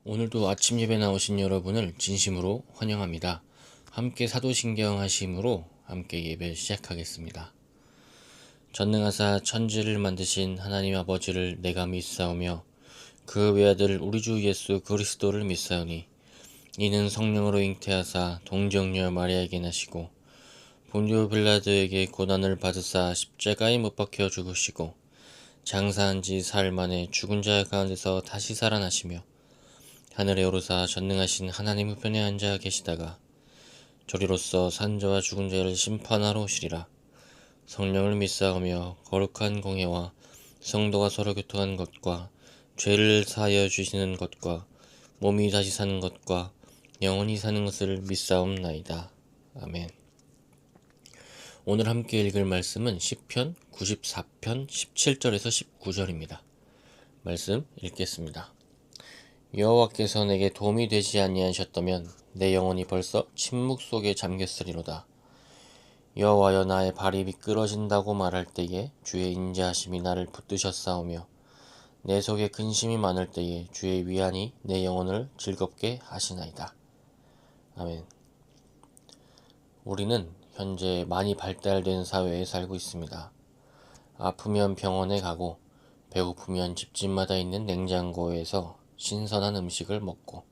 오늘도 아침 예배 나오신 여러분을 진심으로 환영합니다. 함께 사도신경 하심으로 함께 예배 시작하겠습니다. 전능하사 천지를 만드신 하나님 아버지를 내가 믿사오며 그 외아들 우리 주 예수 그리스도를 믿사오니 이는 성령으로 잉태하사 동정녀 마리아에게 나시고 본디오 빌라도에게 고난을 받으사 십자가에 못 박혀 죽으시고 장사한 지 사흘 만에 죽은 자 가운데서 다시 살아나시며 하늘에 오르사 전능하신 하나님 우편에 앉아 계시다가 저리로서 산자와 죽은 자를 심판하러 오시리라. 성령을 믿사오며 거룩한 공예와 성도가 서로 교통한 것과 죄를 사하여 주시는 것과 몸이 다시 사는 것과 영원히 사는 것을 믿사옵나이다. 아멘. 오늘 함께 읽을 말씀은 시편 94편 17절에서 19절입니다. 말씀 읽겠습니다. 여호와께서 내게 도움이 되지 아니하셨다면 내 영혼이 벌써 침묵 속에 잠겼으리로다. 여호와여, 나의 발이 미끄러진다고 말할 때에 주의 인자하심이 나를 붙드셨사오며 내 속에 근심이 많을 때에 주의 위안이 내 영혼을 즐겁게 하시나이다. 아멘. 우리는 현재 많이 발달된 사회에 살고 있습니다. 아프면 병원에 가고 배고프면 집집마다 있는 냉장고에서 신선한 음식을 먹고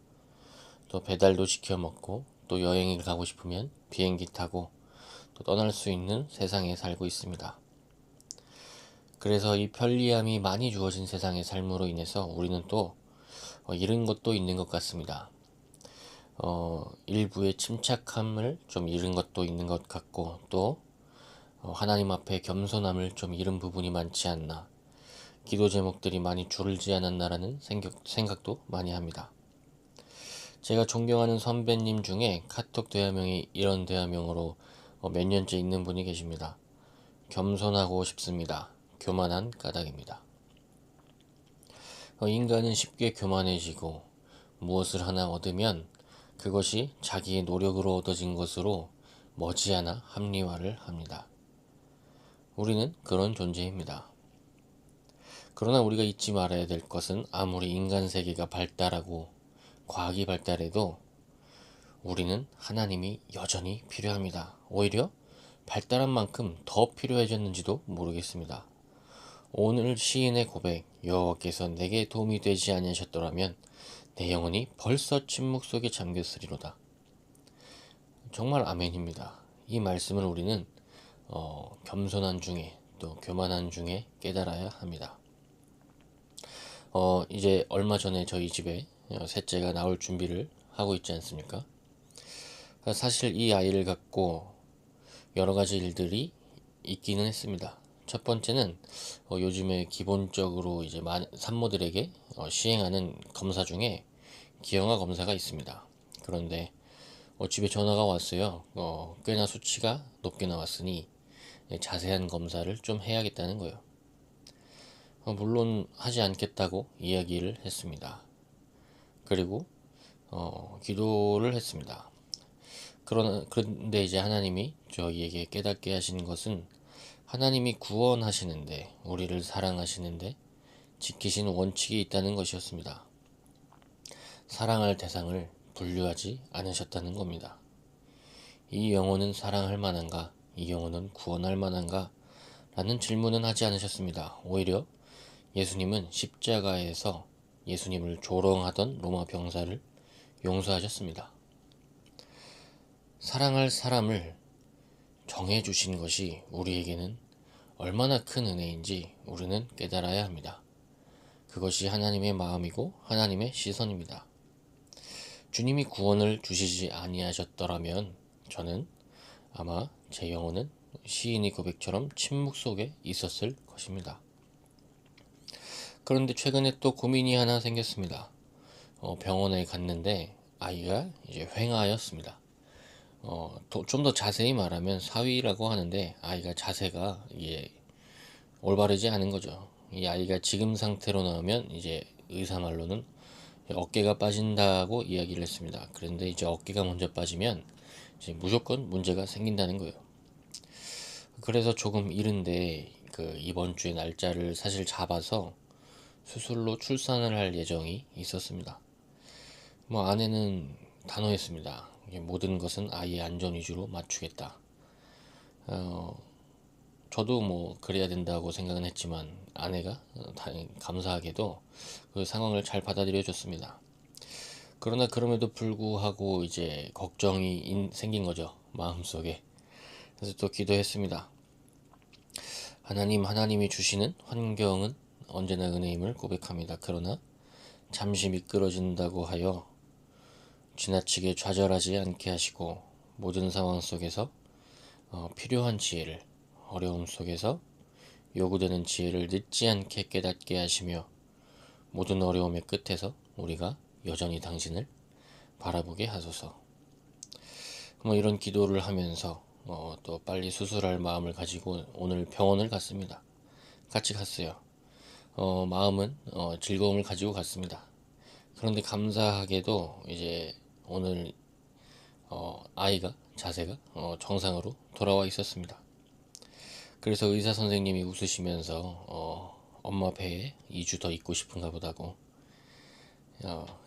또 배달도 시켜 먹고 또 여행을 가고 싶으면 비행기 타고 또 떠날 수 있는 세상에 살고 있습니다. 그래서 이 편리함이 많이 주어진 세상의 삶으로 인해서 우리는 또 잃은 것도 있는 것 같습니다. 일부의 침착함을 좀 잃은 것도 있는 것 같고 또 하나님 앞에 겸손함을 좀 잃은 부분이 많지 않나, 기도 제목들이 많이 줄지 않았나라는 생각도 많이 합니다. 제가 존경하는 선배님 중에 카톡 대화명이 이런 대화명으로 몇 년째 있는 분이 계십니다. 겸손하고 싶습니다. 교만한 까닭입니다. 인간은 쉽게 교만해지고 무엇을 하나 얻으면 그것이 자기의 노력으로 얻어진 것으로 머지않아 합리화를 합니다. 우리는 그런 존재입니다. 그러나 우리가 잊지 말아야 될 것은 아무리 인간 세계가 발달하고 과학이 발달해도 우리는 하나님이 여전히 필요합니다. 오히려 발달한 만큼 더 필요해졌는지도 모르겠습니다. 오늘 시인의 고백, 여호와께서 내게 도움이 되지 아니하셨더라면 내 영혼이 벌써 침묵 속에 잠겼으리로다. 정말 아멘입니다. 이 말씀을 우리는 겸손한 중에 또 교만한 중에 깨달아야 합니다. 이제 얼마 전에 저희 집에 셋째가 나올 준비를 하고 있지 않습니까? 사실 이 아이를 갖고 여러 가지 일들이 있기는 했습니다. 첫 번째는 요즘에 기본적으로 이제 산모들에게 시행하는 검사 중에 기형아 검사가 있습니다. 그런데 집에 전화가 왔어요. 꽤나 수치가 높게 나왔으니 자세한 검사를 좀 해야겠다는 거예요. 물론 하지 않겠다고 이야기를 했습니다. 그리고 기도를 했습니다. 그런데 이제 하나님이 저희에게 깨닫게 하신 것은 하나님이 구원하시는데, 우리를 사랑하시는데 지키신 원칙이 있다는 것이었습니다. 사랑할 대상을 분류하지 않으셨다는 겁니다. 이 영혼은 사랑할 만한가? 이 영혼은 구원할 만한가? 라는 질문은 하지 않으셨습니다. 오히려 예수님은 십자가에서 예수님을 조롱하던 로마 병사를 용서하셨습니다. 사랑할 사람을 정해주신 것이 우리에게는 얼마나 큰 은혜인지 우리는 깨달아야 합니다. 그것이 하나님의 마음이고 하나님의 시선입니다. 주님이 구원을 주시지 아니하셨더라면 저는 아마 제 영혼은 시인의 고백처럼 침묵 속에 있었을 것입니다. 그런데 최근에 또 고민이 하나 생겼습니다. 병원에 갔는데 아이가 이제 횡하였습니다. 좀 더 자세히 말하면 사위라고 하는데 아이가 자세가 올바르지 않은 거죠. 이 아이가 지금 상태로 나오면 이제 의사 말로는 어깨가 빠진다고 이야기를 했습니다. 그런데 이제 어깨가 먼저 빠지면 이제 무조건 문제가 생긴다는 거예요. 그래서 조금 이른데 이번 주에 날짜를 사실 잡아서 수술로 출산을 할 예정이 있었습니다. 뭐 아내는 단호했습니다. 모든 것은 아이의 안전 위주로 맞추겠다. 어, 저도 뭐 그래야 된다고 생각은 했지만 아내가 감사하게도 그 상황을 잘 받아들여 줬습니다. 그러나 그럼에도 불구하고 이제 걱정이 생긴 거죠. 마음속에. 그래서 또 기도했습니다. 하나님이 주시는 환경은 언제나 은혜임을 고백합니다. 그러나 잠시 미끄러진다고 하여 지나치게 좌절하지 않게 하시고 모든 상황 속에서 필요한 지혜를, 어려움 속에서 요구되는 지혜를 늦지 않게 깨닫게 하시며 모든 어려움의 끝에서 우리가 여전히 당신을 바라보게 하소서. 뭐 이런 기도를 하면서 또 빨리 수술할 마음을 가지고 오늘 병원을 갔습니다. 같이 갔어요. 마음은 즐거움을 가지고 갔습니다. 그런데 감사하게도 이제 오늘 아이가 자세가 정상으로 돌아와 있었습니다. 그래서 의사 선생님이 웃으시면서 엄마 배에 2주 더 있고 싶은가 보다고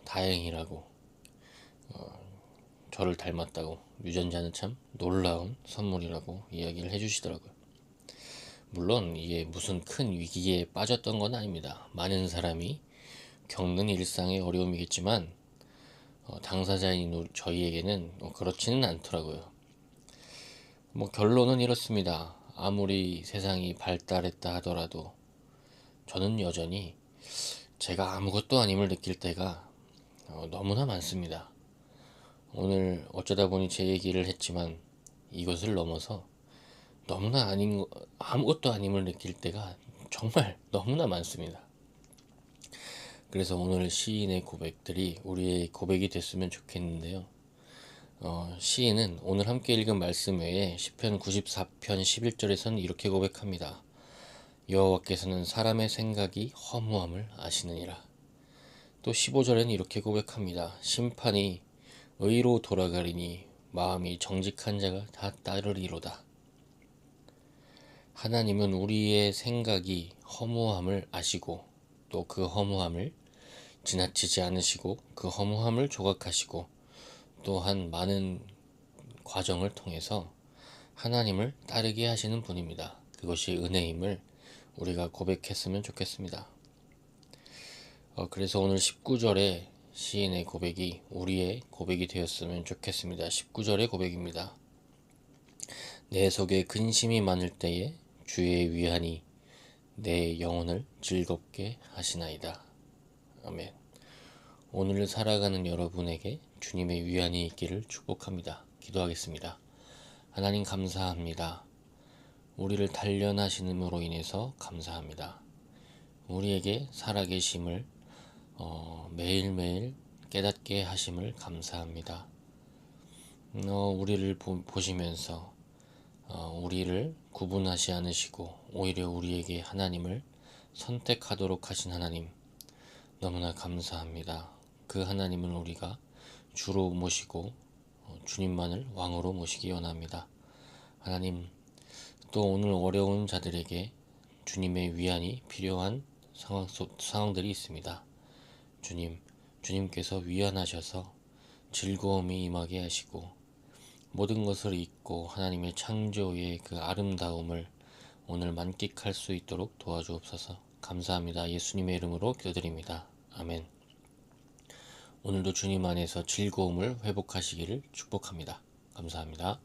다행이라고 저를 닮았다고 유전자는 참 놀라운 선물이라고 이야기를 해주시더라고요. 물론 이게 무슨 큰 위기에 빠졌던 건 아닙니다. 많은 사람이 겪는 일상의 어려움이겠지만 당사자인 저희에게는 그렇지는 않더라고요. 뭐 결론은 이렇습니다. 아무리 세상이 발달했다 하더라도 저는 여전히 제가 아무것도 아님을 느낄 때가 너무나 많습니다. 오늘 어쩌다 보니 제 얘기를 했지만 이것을 넘어서 너무나 아무것도 아님을 느낄 때가 정말 너무나 많습니다. 그래서 오늘 시인의 고백들이 우리의 고백이 됐으면 좋겠는데요. 시인은 오늘 함께 읽은 말씀 외에 시편 94편 11절에서는 이렇게 고백합니다. 여호와께서는 사람의 생각이 허무함을 아시느니라. 또 15절에는 이렇게 고백합니다. 심판이 의로 돌아가리니 마음이 정직한 자가 다 따르리로다. 하나님은 우리의 생각이 허무함을 아시고 또 그 허무함을 지나치지 않으시고 그 허무함을 조각하시고 또한 많은 과정을 통해서 하나님을 따르게 하시는 분입니다. 그것이 은혜임을 우리가 고백했으면 좋겠습니다. 그래서 오늘 19절에 시인의 고백이 우리의 고백이 되었으면 좋겠습니다. 19절의 고백입니다. 내 속에 근심이 많을 때에 주의 위안이 내 영혼을 즐겁게 하시나이다. 아멘. 오늘 살아가는 여러분에게 주님의 위안이 있기를 축복합니다. 기도하겠습니다. 하나님 감사합니다. 우리를 단련하시는으로 인해서 감사합니다. 우리에게 살아계심을 매일매일 깨닫게 하심을 감사합니다. 우리를 보시면서 우리를 구분하지 않으시고 오히려 우리에게 하나님을 선택하도록 하신 하나님 너무나 감사합니다. 그 하나님을 우리가 주로 모시고 주님만을 왕으로 모시기 원합니다. 하나님 또 오늘 어려운 자들에게 주님의 위안이 필요한 상황들이 있습니다. 주님께서 위안하셔서 즐거움이 임하게 하시고 모든 것을 잊고 하나님의 창조의 그 아름다움을 오늘 만끽할 수 있도록 도와주옵소서. 감사합니다. 예수님의 이름으로 기도드립니다. 아멘. 오늘도 주님 안에서 즐거움을 회복하시기를 축복합니다. 감사합니다.